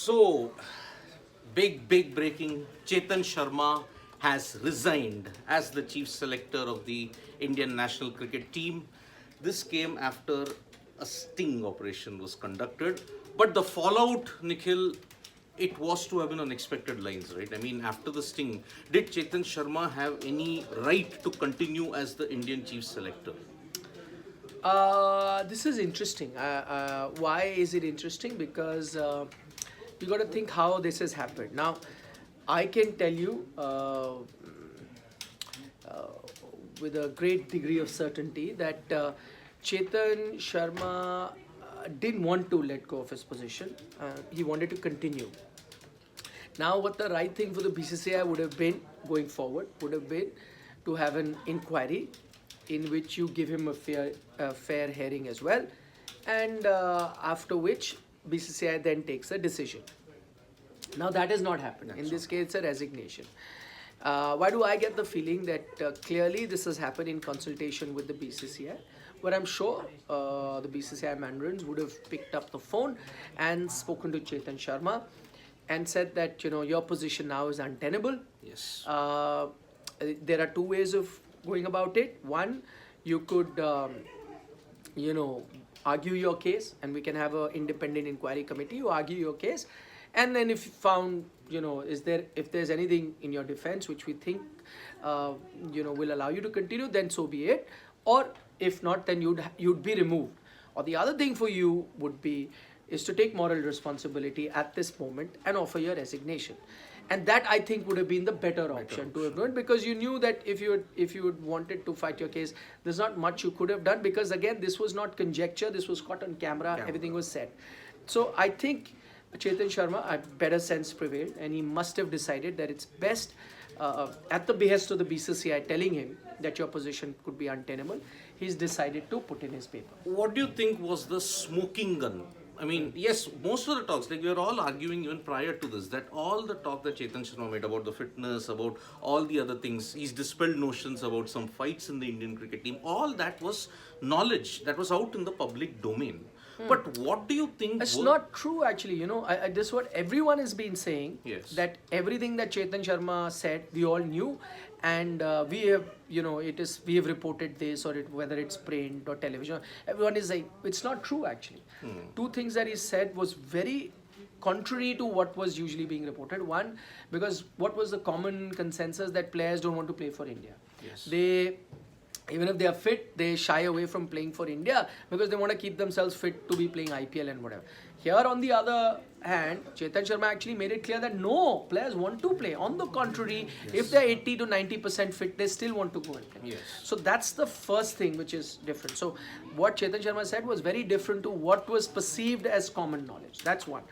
So, big breaking. Chetan Sharma has resigned as the chief selector of the Indian national cricket team. This came after a sting operation was conducted. But the fallout, Nikhil, it was to have been unexpected lines, right? I mean, after the sting, did Chetan Sharma have any right to continue as the Indian chief selector? This is interesting. Why is it interesting? Because you got to think how this has happened. Now, I can tell you with a great degree of certainty that Chetan Sharma didn't want to let go of his position. He wanted to continue. Now, what the right thing for the BCCI would have been going forward would have been to have an inquiry in which you give him a fair hearing as well, and after which BCCI then takes a decision. Now that has not happened. In this case, it's a resignation. Why do I get the feeling that clearly this has happened in consultation with the BCCI? But I'm sure the BCCI mandarins would have picked up the phone and spoken to Chetan Sharma and said that your position now is untenable. Yes. There are two ways of going about it. One, you could argue your case, and we can have an independent inquiry committee. You argue your case, and then if found, if there's anything in your defense which we think will allow you to continue, then so be it. Or if not, then you'd be removed. Or the other thing for you would be is to take moral responsibility at this moment and offer your resignation. And that, I think, would have been the better option to have done, because you knew that if you had wanted to fight your case, there's not much you could have done, because again, this was not conjecture, this was caught on camera. Everything was said. So I think Chetan Sharma, a better sense prevailed, and he must have decided that it's best, at the behest of the BCCI telling him that your position could be untenable, he's decided to put in his paper. What do you think was the smoking gun? I mean, yes, most of the talks, like we were all arguing even prior to this, that all the talk that Chetan Sharma made about the fitness, about all the other things, he's dispelled notions about some fights in the Indian cricket team, all that was knowledge that was out in the public domain. But what do you think? It's not true, actually. This is what everyone has been saying. Yes. That everything that Chetan Sharma said, we all knew, and we have, we have reported this, or whether it's print or television. Everyone is saying it's not true, actually. Two things that he said was very contrary to what was usually being reported. One, because what was the common consensus, that players don't want to play for India. Yes. Even if they are fit, they shy away from playing for India because they want to keep themselves fit to be playing IPL and whatever. Here, on the other hand, Chetan Sharma actually made it clear that no, players want to play. On the contrary, if they're 80 to 90% fit, they still want to go and play. Yes. So that's the first thing which is different. So what Chetan Sharma said was very different to what was perceived as common knowledge. That's one.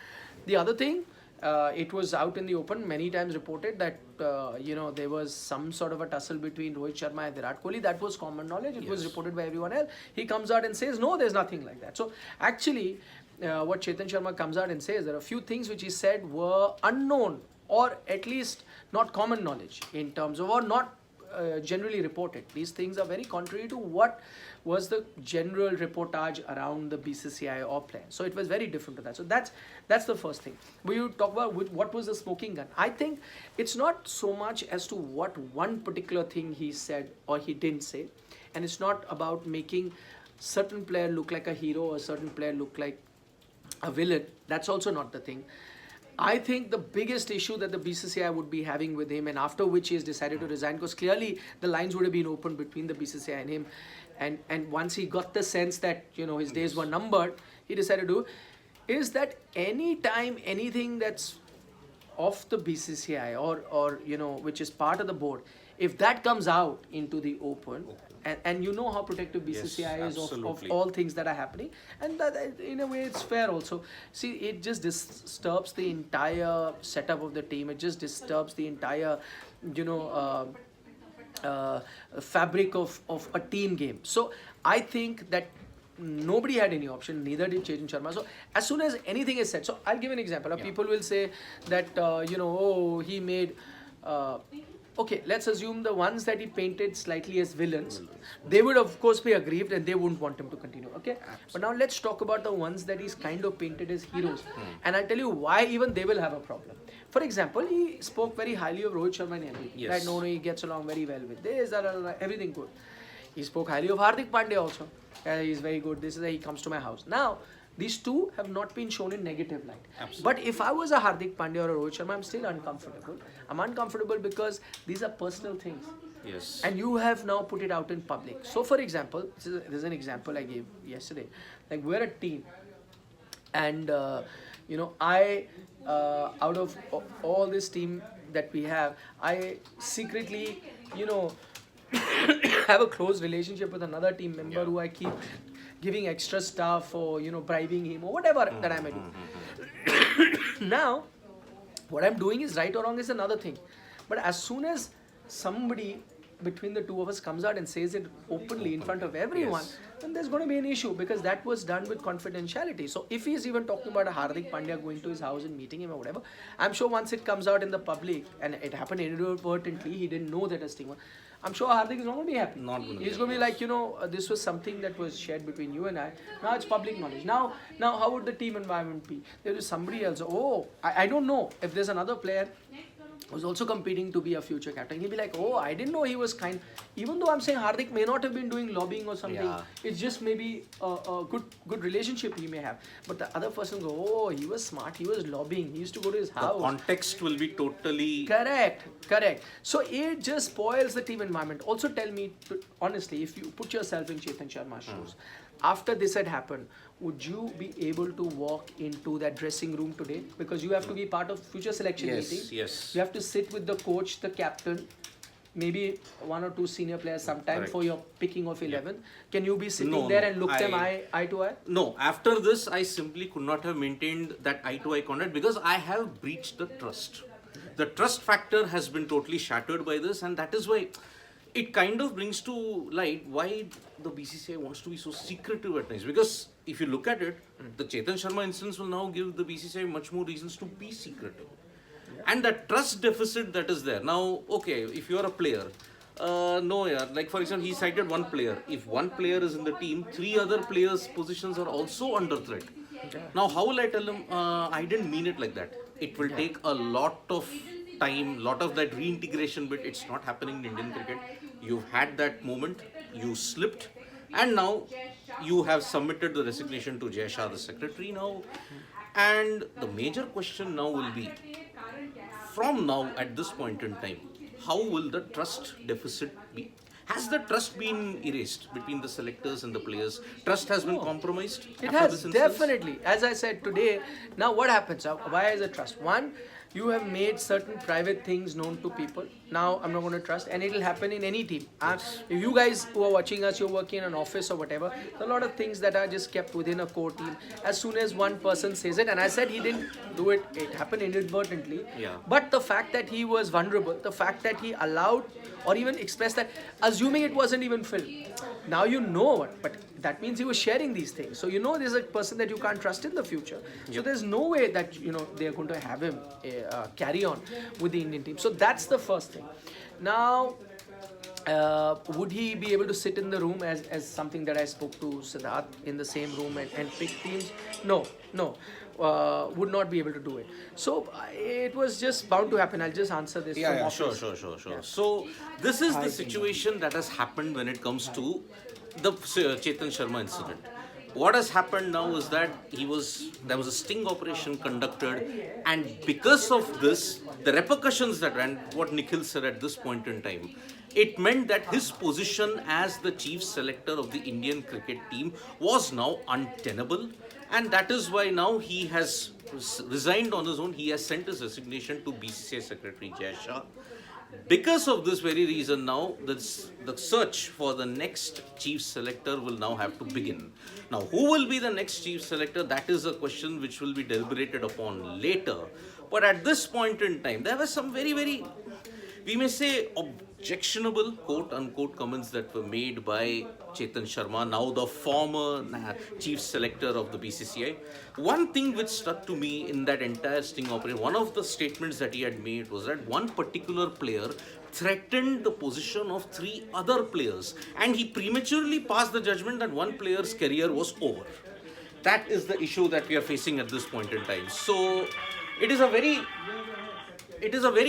The other thing, it was out in the open, many times reported that there was some sort of a tussle between Rohit Sharma and Virat Kohli. That was common knowledge. It was reported by everyone else. He comes out and says, no, there's nothing like that. So actually, what Chetan Sharma comes out and says, there are a few things which he said were unknown, or at least not common knowledge in terms of, or not generally reported. These things are very contrary to what was the general reportage around the BCCI or players. So it was very different to that. So that's the first thing. When you talk about what was the smoking gun, I think it's not so much as to what one particular thing he said or he didn't say, and it's not about making certain player look like a hero or certain player look like a villain. That's also not the thing. I think the biggest issue that the BCCI would be having with him, and after which he has decided to resign, because clearly the lines would have been open between the BCCI and him, and once he got the sense that his days were numbered, he decided to, is that any time anything that's of the BCCI or which is part of the board, if that comes out into the open, and you know how protective BCCI is of all things that are happening, and that in a way it's fair also. See, it just disturbs the entire setup of the team. It just disturbs the entire fabric of a team game. So I think that nobody had any option, neither did Chetan Sharma. So as soon as anything is said, so I'll give an example. People will say that he made okay, let's assume the ones that he painted slightly as villains, they would of course be aggrieved and they wouldn't want him to continue. Okay, but now let's talk about the ones that he's kind of painted as heroes, and I'll tell you why even they will have a problem. For example, he spoke very highly of Rohit Sharma and everything. Yes. Right? No, he gets along very well with this, everything good. He spoke highly of Hardik Pandya also. He's very good. This is he comes to my house. Now, these two have not been shown in negative light. Absolutely. But if I was a Hardik Pandya or a Rohit Sharma, I'm still uncomfortable. I'm uncomfortable because these are personal things. Yes. And you have now put it out in public. So, for example, this is an example I gave yesterday. Like, we're a team. And, I, out of all this team that we have, I secretly, have a close relationship with another team member who I keep giving extra stuff or bribing him or whatever that I may do. Now, what I'm doing is right or wrong is another thing. But as soon as somebody between the two of us comes out and says it openly in front of everyone, Yes. then there's going to be an issue because that was done with confidentiality. So if he's even talking about a Hardik Pandya going to his house and meeting him or whatever, I'm sure once it comes out in the public and it happened inadvertently, he didn't know that as thing. I'm sure Hardik is not going to be happy. Not gonna be He's going to be like, this was something that was shared between you and I. Now it's public knowledge. Now how would the team environment be? There is somebody else. Oh, I don't know if there's another player who's also competing to be a future captain. He'll be like, oh, I didn't know he was kind. Even though I'm saying Hardik may not have been doing lobbying or something, Yeah. it's just maybe a good relationship he may have. But the other person go, oh, he was smart. He was lobbying. He used to go to his The house. context will be totally. Correct. So it just spoils the team environment. Also tell me, honestly, if you put yourself in Chetan Sharma's shoes, after this had happened, would you be able to walk into that dressing room today? Because you have to be part of future selection Yes, meetings. yes. You have to sit with the coach, the captain, maybe one or two senior players sometime Correct. for your picking of 11. Can you be sitting No, there no, and look them I- eye to eye? No, after this, I simply could not have maintained that eye-to-eye contact because I have breached the trust. The trust factor has been totally shattered by this, and that is why it kind of brings to light why the BCCI wants to be so secretive at times. Because if you look at it, the Chetan Sharma instance will now give the BCCI much more reasons to be secretive. And that trust deficit that is there. Now, okay, if you are a player, no, yeah, like for example, he cited one player. If one player is in the team, 3 other players' positions are also under threat. Now, how will I tell him, I didn't mean it like that? It will take a lot of time, lot of that reintegration bit. It's not happening in Indian cricket. You've had that moment, you slipped, and now you have submitted the resignation to Jay Shah, the secretary now. And the major question now will be, from now at this point in time, how will the trust deficit be? Has the trust been erased between the selectors and the players? Trust has been compromised? It after has, this instance? definitely. As I said today, now what happens? Why is it trust? One, you have made certain private things known to people. Now I'm not going to trust, and it will happen in any team. If you guys who are watching us, you're working in an office or whatever, a lot of things that are just kept within a core team. As soon as one person says it, and I said he didn't do it, it happened inadvertently. Yeah. But the fact that he was vulnerable, the fact that he allowed or even expressed that, assuming it wasn't even filmed, now you know what, but that means he was sharing these things. So you know there's a person that you can't trust in the future. So there's no way that they're going to have him carry on with the Indian team. So that's the first thing. Now, would he be able to sit in the room as something that I spoke to Siddharth in the same room and pick teams? No. Would not be able to do it. So it was just bound to happen. I'll just answer this. from Yeah, office. sure. So this is the situation that has happened when it comes to the Chetan Sharma incident. What has happened now is that there was a sting operation conducted, and because of this, the repercussions that ran, what Nikhil said at this point in time, it meant that his position as the chief selector of the Indian cricket team was now untenable, and that is why now he has resigned on his own. He has sent his resignation to BCCI Secretary Jay Shah. Because of this very reason, now the search for the next chief selector will now have to begin. Now, who will be the next chief selector? That is a question which will be deliberated upon later. But at this point in time, there were some very, very, we may say, objectionable, quote unquote, comments that were made by Chetan Sharma, now the former chief selector of the BCCI. One thing which struck to me in that entire sting operation, one of the statements that he had made was that one particular player threatened the position of 3 other players, and he prematurely passed the judgment that one player's career was over. That is the issue that we are facing at this point in time. So it is a very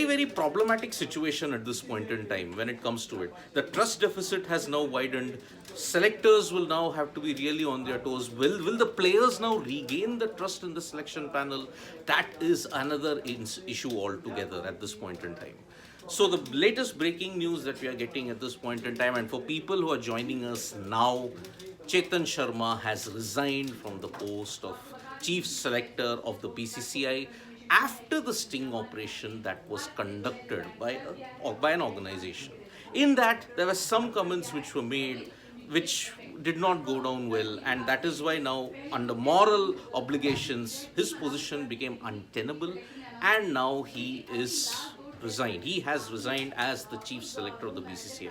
very problematic situation at this point in time when it comes to it. The trust deficit has now widened. Selectors will now have to be really on their toes. Will the players now regain the trust in the selection panel? That is another issue altogether at this point in time. So the latest breaking news that we are getting at this point in time, and for people who are joining us now, Chetan Sharma has resigned from the post of Chief Selector of the BCCI after the sting operation that was conducted by an organization. In that, there were some comments which were made which did not go down well, and that is why now, under moral obligations, his position became untenable, and now he is resigned. He has resigned as the Chief Selector of the BCCI.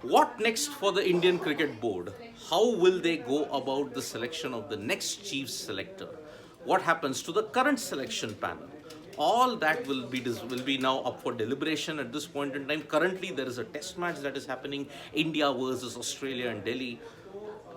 What next for the Indian Cricket Board? How will they go about the selection of the next Chief Selector? What happens to the current selection panel? All that will be now up for deliberation at this point in time. Currently, there is a test match that is happening, India versus Australia in Delhi.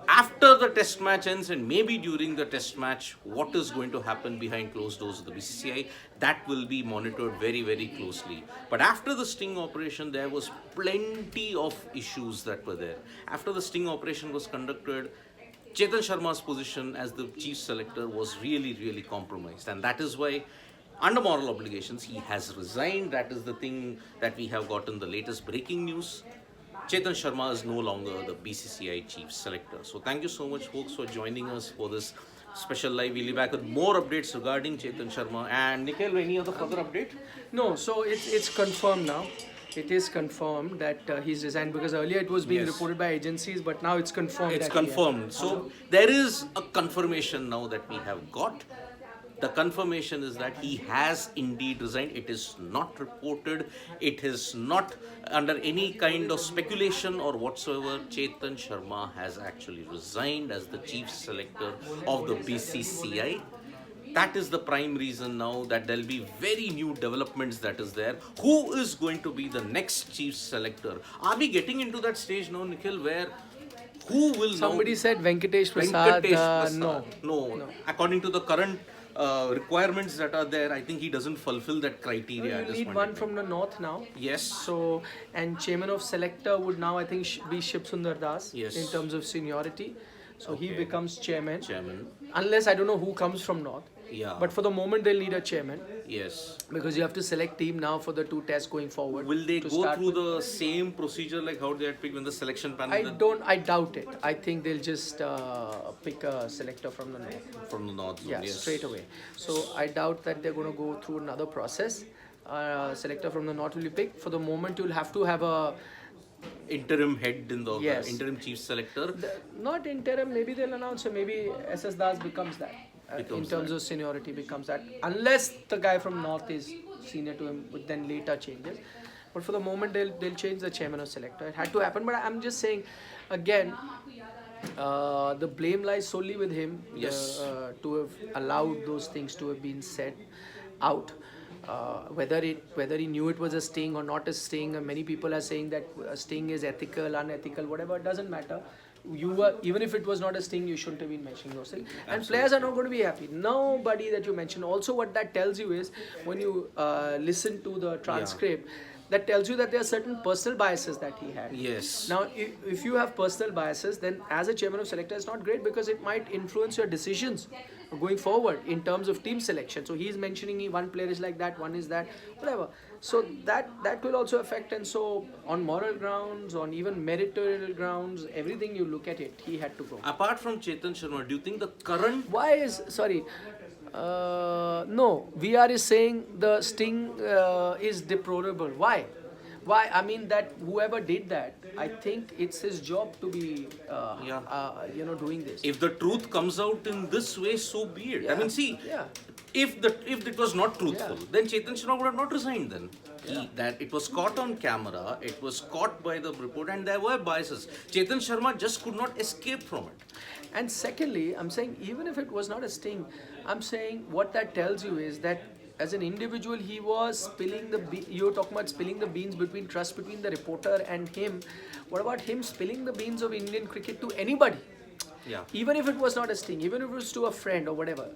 After the test match ends, and maybe during the test match, what is going to happen behind closed doors of the BCCI, that will be monitored very, very closely. But after the sting operation, there was plenty of issues that were there. After the sting operation was conducted, Chetan Sharma's position as the Chief Selector was really, really compromised. And that is why, under moral obligations, he has resigned. That is the thing that we have gotten the latest breaking news. Chetan Sharma is no longer the BCCI Chief Selector. So thank you so much, folks, for joining us for this special live. We'll be back with more updates regarding Chetan Sharma. And Nikhil, any other further update? No, so it's confirmed now. It is confirmed that he's resigned, because earlier it was being reported by agencies, but now it's confirmed. It's confirmed. So there is a confirmation now that we have got. The confirmation is that he has indeed resigned. It is not reported. It is not under any kind of speculation or whatsoever. Chetan Sharma has actually resigned as the Chief Selector of the BCCI. That is the prime reason now that there will be very new developments that is there. Who is going to be the next Chief Selector? Are we getting into that stage now, Nikhil, where who will Somebody said Venkatesh Prasad. No. According to the current requirements that are there, I think he doesn't fulfill that criteria. You need one from the north now. Yes. So, and chairman of Selector would now, I think, be Shib Sundar Das Yes. in terms of seniority. So he Okay. becomes chairman. Chairman. Unless I don't know who comes from north. Yeah. But for the moment, they'll need a chairman, Yes. because you have to select team now for the 2 tests going forward. Will they to go start through with. the same procedure like how they had picked when the selection panel I doubt it. I think they'll just pick a selector from the north. from the north zone? Yeah, Yes. straight away. So I doubt that they're going to go through another process. Selector from the north will be picked. For the moment, you'll have to have a Interim head in the Yes. interim chief selector. not interim. Maybe they'll announce, or maybe SS Das becomes that. In Becomes terms that. of seniority, becomes that. Unless the guy from north is senior to him, but then later changes. But for the moment, they'll change the chairman of selector. It had to happen. But I'm just saying, again, the blame lies solely with him. Yes. To have allowed those things to have been said out. Whether he knew it was a sting or not a sting, and many people are saying that a sting is ethical, unethical, whatever. It doesn't matter. Even if it was not a sting, you shouldn't have been mentioning those things. And players are not going to be happy. Nobody that you mention. Also, what that tells you is, when you listen to the transcript, that tells you that there are certain personal biases that he had. Yes. Now, if you have personal biases, then as a chairman of selector, it's not great, because it might influence your decisions going forward in terms of team selection. So he's mentioning one player is like that, one is that, whatever. So that will also affect. And so on moral grounds, on even meritorial grounds, everything you look at it, he had to go. Apart from Chetan Sharma, do you think the current Why is, sorry, no, VR is saying the sting is deplorable. Why? I mean, that whoever did that, I think it's his job to be, doing this. if the truth comes out in this way, so be it. I mean, see, Yeah. if it was not truthful, then Chetan Sharma would have not resigned then. That it was caught on camera, it was caught by the report, and there were biases. Chetan Sharma just could not escape from it. And secondly, I'm saying, even if it was not a sting, I'm saying what that tells you is that as an individual, he was spilling the you're talking about spilling the beans between trust between the reporter and him. What about him spilling the beans of Indian cricket to anybody? Yeah. Even if it was not a sting, even if it was to a friend or whatever,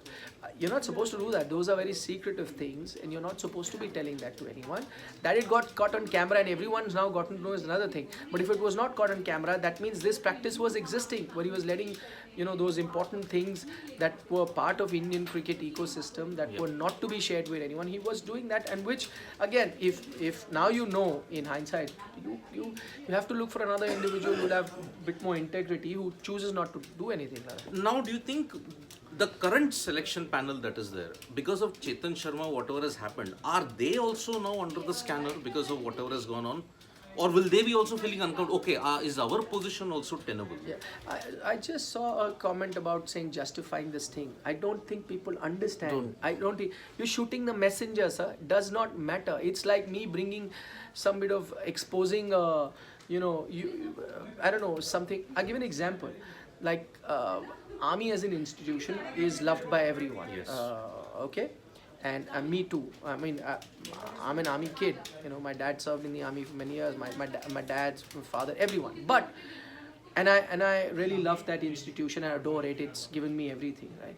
you're not supposed to do that. Those are very secretive things, and you're not supposed to be telling that to anyone. That it got caught on camera and everyone's now gotten to know is another thing. But if it was not caught on camera, that means this practice was existing, where he was letting those important things that were part of Indian cricket ecosystem that were not to be shared with anyone. He was doing that, and which again, if now in hindsight, you have to look for another individual who will have a bit more integrity, who chooses not to do anything like that. Now, do you think the current selection panel that is there, because of Chetan Sharma, whatever has happened, are they also now under the scanner because of whatever has gone on? Or will they be also feeling uncomfortable? Okay, is our position also tenable? Yeah, I just saw a comment about saying justifying this thing. I don't think people understand. I don't think you're shooting the messenger, sir. Does not matter. It's like me bringing some bit of exposing, I don't know, something. I'll give an example. Like, army as an institution is loved by everyone. Yes. Okay? And me too. I mean, I'm an army kid. My dad served in the army for many years. My dad's father, everyone. But and I really love that institution. I adore it. It's given me everything, right?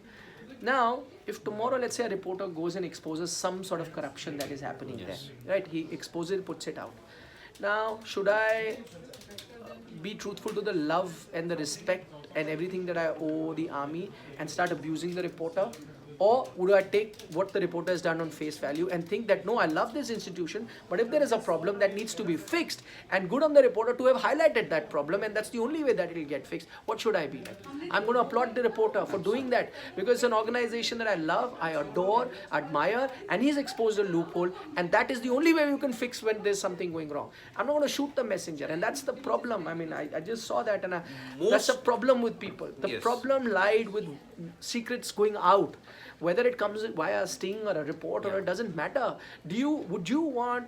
Now, if tomorrow, let's say, a reporter goes and exposes some sort of corruption that is happening there, right? He exposes it, puts it out. Now, should I be truthful to the love and the respect and everything that I owe the army and start abusing the reporter? Or would I take what the reporter has done on face value and think that, no, I love this institution, but if there is a problem that needs to be fixed, and good on the reporter to have highlighted that problem, and that's the only way that it will get fixed, what should I be like? I'm going to applaud the reporter for doing that, because it's an organization that I love, I adore, admire, and he's exposed a loophole, and that is the only way you can fix when there's something going wrong. I'm not going to shoot the messenger, and that's the problem. I mean, I just saw that, and that's a problem with people. The problem lied with secrets going out. Whether it comes via a sting or a report or it doesn't matter. Would you want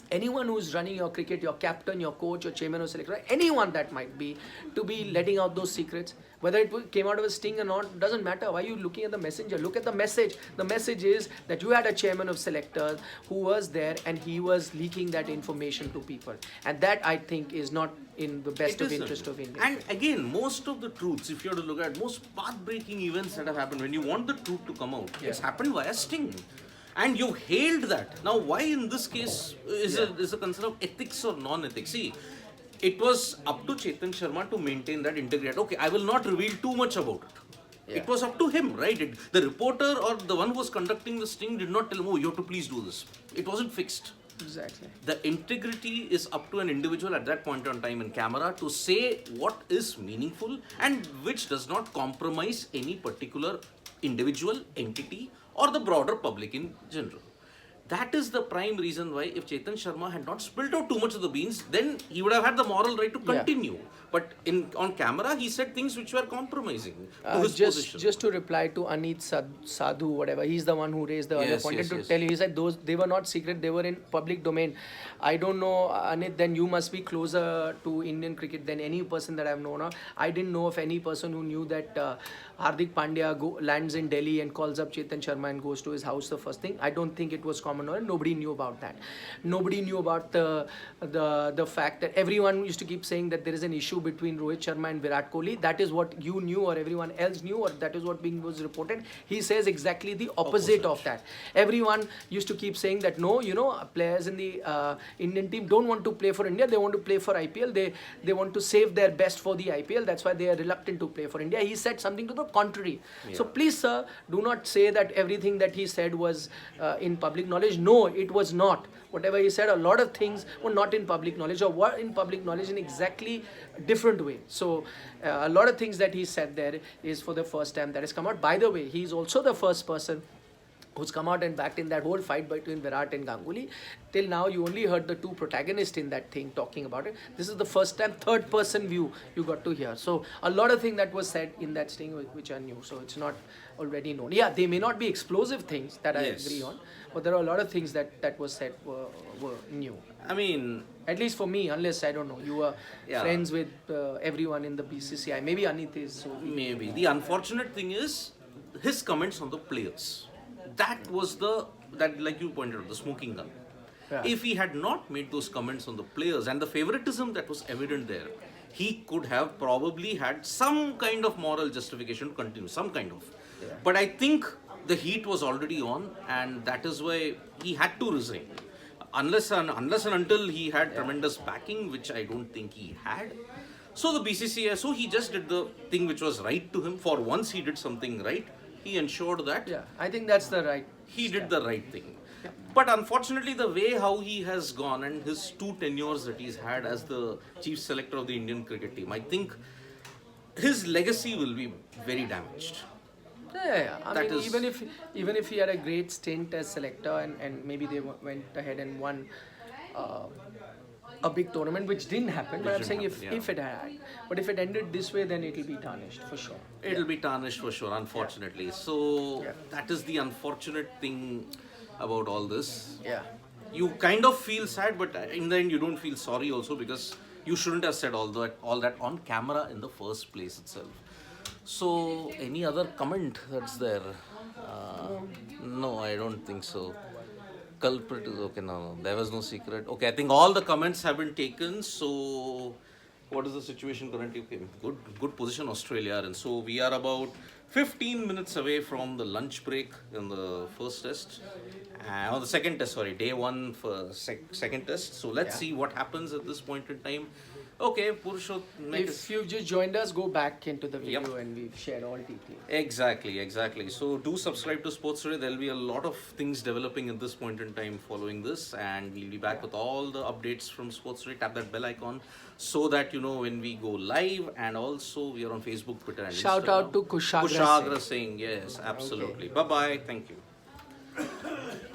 anyone who's running your cricket, your captain, your coach, your chairman or selector, anyone that might be, to be letting out those secrets? Whether it came out of a sting or not, doesn't matter. Why are you looking at the messenger? Look at the message. The message is that you had a chairman of selectors who was there and he was leaking that information to people. And that, I think, is not in the best of interest of India. And again, most of the truths, if you have to look at most path-breaking events that have happened, when you want the truth to come out, it's happened via sting. And you hailed that. Now, why in this case is a concern of ethics or non-ethics? See, it was up to Chetan Sharma to maintain that integrity. Okay, I will not reveal too much about it. It was up to him, right? The reporter or the one who was conducting the sting did not tell him, oh, you have to please do this. It wasn't fixed. Exactly. The integrity is up to an individual at that point in time in camera to say what is meaningful and which does not compromise any particular individual, entity, or the broader public in general. That is the prime reason why if Chetan Sharma had not spilled out too much of the beans, then he would have had the moral right to continue. But on camera, he said things which were compromising to his position. Just to reply to Anit Sadhu, whatever, he's the one who raised the earlier point. And to tell you, he said they were not secret, they were in public domain. I don't know, Anit, then you must be closer to Indian cricket than any person that I've known of. I didn't know of any person who knew that Hardik Pandya lands in Delhi and calls up Chetan Sharma and goes to his house the first thing. I don't think it was common knowledge. Nobody knew about that. Nobody knew about the fact that everyone used to keep saying that there is an issue between Rohit Sharma and Virat Kohli. That is what you knew or everyone else knew, or that is what was reported. He says exactly the opposite of that. Everyone used to keep saying that no, players in the Indian team don't want to play for India. They want to play for IPL. They want to save their best for the IPL. That's why they are reluctant to play for India. He said something to the contrary. So please, sir, do not say that everything that he said was in public knowledge. No, it was not. Whatever he said, a lot of things were not in public knowledge, or were in public knowledge in exactly different way. So a lot of things that he said there is for the first time that has come out. By the way, he is also the first person who's come out and backed in that whole fight between Virat and Ganguly. Till now, you only heard the two protagonists in that thing talking about it. This is the first time, third person view you got to hear. So a lot of things that was said in that sting which are new. So it's not already known. Yeah, they may not be explosive things that I agree on, but there are a lot of things that was said were new. I mean, at least for me, unless I don't know, you were friends with everyone in the BCCI. Maybe Anit is. So maybe. The unfortunate thing is his comments on the players. That was the that, like you pointed out, the smoking gun. Yeah. If he had not made those comments on the players and the favoritism that was evident there, he could have probably had some kind of moral justification to continue, some kind of. But I think the heat was already on, and that is why he had to resign. Unless and until he had tremendous backing, which I don't think he had. So the BCCI, so he just did the thing which was right to him. For once, he did something right. He ensured that Yeah, I think that's the right. he did the right thing. But unfortunately, the way how he has gone and his 2 tenures that he's had as the chief selector of the Indian cricket team, I think his legacy will be very damaged. Yeah. I That mean, is- even if he had a great stint as selector and maybe they went ahead and won a big tournament, which didn't happen. But I'm didn't saying happen, yeah. if it had, but if it ended this way, then it'll be tarnished for sure. It'll be tarnished for sure, unfortunately. So Yeah. that is the unfortunate thing about all this. Yeah. You kind of feel sad, but in the end, you don't feel sorry also, because you shouldn't have said all that on camera in the first place itself. So, any other comment that's there? No, I don't think so. Culprit is okay. No, there was no secret. Okay, I think all the comments have been taken. So, what is the situation currently? Okay, good position Australia are in. So we are about 15 minutes away from the lunch break in the first test. On the second test, sorry, day 1 for second test. So let's see what happens at this point in time. Okay, Purushot, If you've just joined us, go back into the video Yep. and we've shared all details. Exactly. So do subscribe to Sports Today. There'll be a lot of things developing at this point in time following this, and we'll be back with all the updates from Sports Today. Tap that bell icon so that you know when we go live, and also we are on Facebook, Twitter, and Shout Instagram. out to Kushagra Kushagra Singh. Yes, absolutely. Bye bye. Thank you.